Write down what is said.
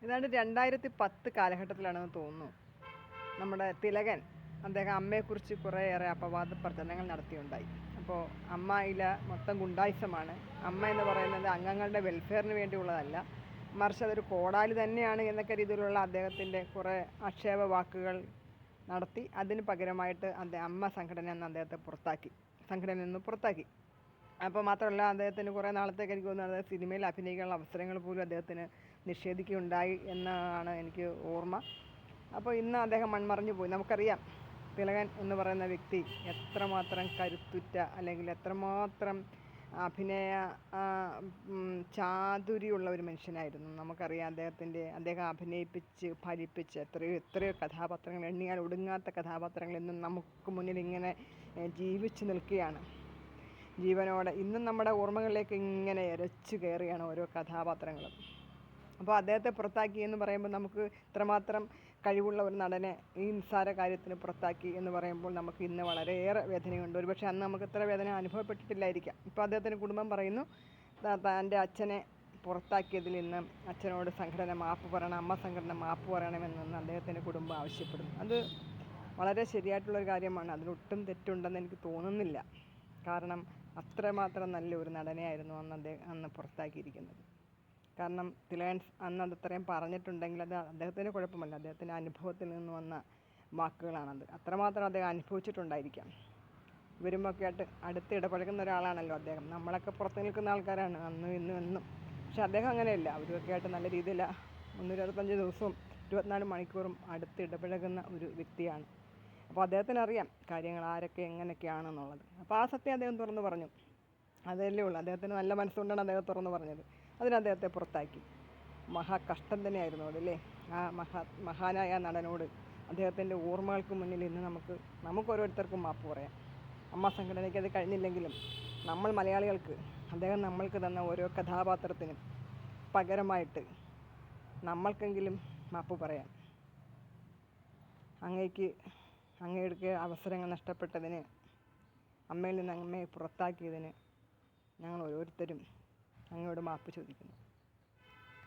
ഏതാണ്ട് 2010 കാലഘട്ടത്തിലാണെന്ന് തോന്നുന്നു. നമ്മുടെ തിലകൻ അദ്ദേഹം അമ്മയെക്കുറിച്ച് കുറേയേറെ അപവാദ പ്രചരണങ്ങൾ നടത്തിയുണ്ടായി. അപ്പോൾ അമ്മയിൽ മൊത്തം ഗുണ്ടായിസമാണ്. അമ്മ എന്ന് പറയുന്നത് അംഗങ്ങളുടെ വെൽഫെയറിന് വേണ്ടിയുള്ളതല്ല, മറിച്ച് അതൊരു കോടാലി തന്നെയാണ് എന്നൊക്കെ രീതിയിലുള്ള അദ്ദേഹത്തിൻ്റെ കുറേ ആക്ഷേപ വാക്കുകൾ നടത്തി. അതിന് പകരമായിട്ട് അമ്മ സംഘടന എന്ന് അദ്ദേഹത്തെ സംഘടനയിൽ നിന്ന് പുറത്താക്കി. അപ്പോൾ മാത്രമല്ല, അദ്ദേഹത്തിന് കുറേ നാളത്തേക്ക് എനിക്ക് തോന്നുന്നത് സിനിമയിൽ അഭിനയിക്കാനുള്ള അവസരങ്ങൾ പോലും അദ്ദേഹത്തിന് നിഷേധിക്കുകയുണ്ടായി എന്നാണ് എനിക്ക് ഓർമ്മ. അപ്പോൾ ഇന്ന് അദ്ദേഹം മൺമറഞ്ഞു പോയി. നമുക്കറിയാം തിലകൻ എന്ന് പറയുന്ന വ്യക്തി എത്രമാത്രം കരുത്തുറ്റ അല്ലെങ്കിൽ എത്രമാത്രം അഭിനയ ചാതുര്യമുള്ള ഒരു മനുഷ്യനായിരുന്നു. നമുക്കറിയാം അദ്ദേഹം അഭിനയിപ്പിച്ച് ഫലിപ്പിച്ച് എത്രയോ കഥാപാത്രങ്ങൾ, എണ്ണിയാൽ ഒടുങ്ങാത്ത കഥാപാത്രങ്ങൾ ഇന്നും നമുക്ക് മുന്നിൽ ഇങ്ങനെ ജീവിച്ചു നിൽക്കുകയാണ് ജീവനോടെ. ഇന്നും നമ്മുടെ ഓർമ്മകളിലേക്ക് ഇങ്ങനെ ഇരച്ചു കയറുകയാണ് ഓരോ കഥാപാത്രങ്ങളും. അപ്പോൾ അദ്ദേഹത്തെ പുറത്താക്കി എന്ന് പറയുമ്പോൾ നമുക്ക് ഇത്രമാത്രം കഴിവുള്ള ഒരു നടനെ ഈ നിസ്സാര കാര്യത്തിന് പുറത്താക്കി എന്ന് പറയുമ്പോൾ നമുക്ക് ഇന്ന് വളരെയേറെ വേദനയുണ്ട്. ഒരുപക്ഷെ അന്ന് നമുക്ക് ഇത്ര വേദന അനുഭവപ്പെട്ടിട്ടില്ലായിരിക്കാം. ഇപ്പോൾ അദ്ദേഹത്തിൻ്റെ കുടുംബം പറയുന്നു തൻ്റെ അച്ഛനെ പുറത്താക്കിയതിൽ ഇന്ന് അച്ഛനോട് സംഘടന മാപ്പ് പറയണം, അമ്മ സംഘടന മാപ്പ് പറയണമെന്നൊന്ന് അദ്ദേഹത്തിൻ്റെ കുടുംബം ആവശ്യപ്പെടുന്നു. അത് വളരെ ശരിയായിട്ടുള്ളൊരു കാര്യമാണ്. അതിലൊട്ടും തെറ്റുണ്ടെന്ന് എനിക്ക് തോന്നുന്നില്ല. കാരണം അത്രമാത്രം നല്ലൊരു നടനെയായിരുന്നു അന്ന് പുറത്താക്കിയിരിക്കുന്നത്. കാരണം തിലകൻ അന്ന് അതത്രയും പറഞ്ഞിട്ടുണ്ടെങ്കിൽ അത് അദ്ദേഹത്തിൻ്റെ കുഴപ്പമല്ല, അദ്ദേഹത്തിൻ്റെ അനുഭവത്തിൽ നിന്ന് വന്ന വാക്കുകളാണത്. അത്രമാത്രം അദ്ദേഹം അനുഭവിച്ചിട്ടുണ്ടായിരിക്കാം. ഇവരുമൊക്കെ ആയിട്ട് അടുത്ത് ഇടപഴകുന്ന ഒരാളാണല്ലോ അദ്ദേഹം. നമ്മളൊക്കെ പുറത്ത് നിൽക്കുന്ന ആൾക്കാരാണ് അന്നും ഇന്നും എന്നും. പക്ഷെ അദ്ദേഹം അങ്ങനെയല്ല. അവരൊക്കെ ആയിട്ട് നല്ല രീതിയിൽ 325 ദിവസവും 24 മണിക്കൂറും അടുത്ത് ഇടപഴകുന്ന ഒരു വ്യക്തിയാണ്. അപ്പോൾ അദ്ദേഹത്തിന് അറിയാം കാര്യങ്ങൾ ആരൊക്കെ എങ്ങനെയൊക്കെയാണെന്നുള്ളത്. അപ്പോൾ ആ സത്യം അദ്ദേഹം തുറന്നു പറഞ്ഞു. അതല്ലേ ഉള്ളൂ. അദ്ദേഹത്തിന് നല്ല മനസ്സുകൊണ്ടാണ് അദ്ദേഹം തുറന്നു പറഞ്ഞത്. അതിന് അദ്ദേഹത്തെ പുറത്താക്കി. കഷ്ടം തന്നെയായിരുന്നു അതല്ലേ. ആ മഹാനായ നടനോട് അദ്ദേഹത്തിൻ്റെ ഓർമ്മകൾക്ക് മുന്നിൽ ഇന്ന് നമുക്ക് ഓരോരുത്തർക്കും മാപ്പ് പറയാം. അമ്മ സംഘടനയ്ക്ക് അത് കഴിഞ്ഞില്ലെങ്കിലും നമ്മൾ മലയാളികൾക്ക് അദ്ദേഹം നമ്മൾക്ക് തന്ന ഓരോ കഥാപാത്രത്തിനും പകരമായിട്ട് നമ്മൾക്കെങ്കിലും മാപ്പ് പറയാം. അങ്ങയുടെ അവസരങ്ങൾ നഷ്ടപ്പെട്ടതിന്, അമ്മയിൽ നിന്ന് അമ്മയെ പുറത്താക്കിയതിന് ഞങ്ങൾ ഓരോരുത്തരും അങ്ങയോട് മാപ്പ് ചോദിക്കുന്നു.